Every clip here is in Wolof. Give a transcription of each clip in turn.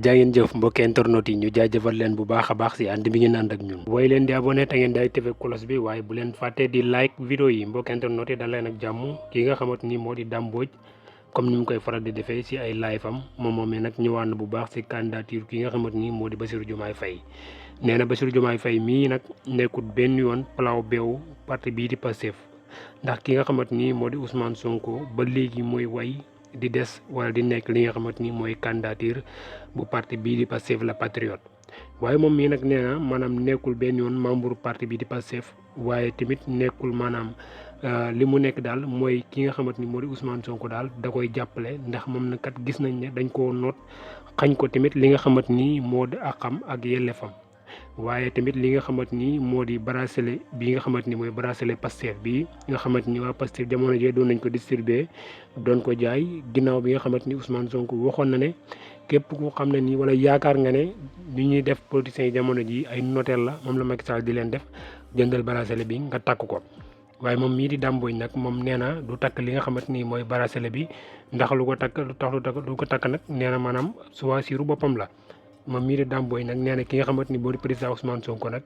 jaa ngeen jëf mbokki internet yi ñu jaajëfal leen bu baax a baax si ànd bi ngeen ànd ak ñun woy leen di abonné te ngeen di activé cloche bi waaye bu leen fàtte di like vidéo yi mbokki internet yi dal leen ak jàmm ki nga xamante ni moo di Dame Mbodj comme ni mu koy faral di defee si ay live am moomee nag ñëwaat na bu baax si candidature ki nga xamante ni moo di Bassirou Diomaye Faye nee na Bassirou Diomaye Faye mii nag nekkul benn yoon plan beew parti bii di Pastef ndax ki nga xamante ni moo di Ousmane Sonko ba léegi mooy way di des wala di nekk li nga xamante ni mooy candidature bu parti bii di Pastef la Patriote waaye moom mii nag nee na maanaam nekkul benn yoon membre parti bii di Pastef waaye tamit nekkul maanaam li mu nekk daal mooy ki nga xamante ni moo di Ousmane Sonko daal da koy jàppale ndax moom na kat gis nañ ne dañ koo noot xañ ko tamit li nga xamante ni moo di àqam ak yelleefam waaye tamit li nga xamante ni moo di bracelet bi nga xamante ni mooy bracelet Pastef bi nga xamante ni waa Pastef jamono jee doon nañ ko distribuer doon ko jaay ginnaaw bi nga xamante ni Ousmane Sonko waxoon na ne képp ku xam ne nii wala yaakaar nga ne li ñuy def politiciens yi jamono ji ay notel la moom la Macky Sall di leen def jëndal bracelet bi nga takk ko waaye moom mii di Dame Mbodj nag moom nee na du takk li nga xamante ni mooy bracelet bi ndax lu ko takk lu tax du ko takk nag nee na maanaam choisiru boppam la moom mii di Dame Mbodj nag nee na ki nga xamante ni boo di président Ousmane Sonko nag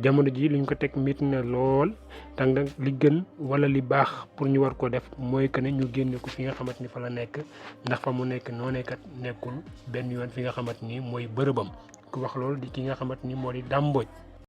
jamono ji luñ ko teg mit na lool tàng nag li gën wala li baax pour ñu war ko def mooy que ne ñu génne ko fi nga xamante ni fa la nekk ndax fa mu nekk noonee kat nekkul benn yoon fi nga xamante ni mooy bërëbam ku wax loolu di ki nga xamante ni moo di Dame Mbodj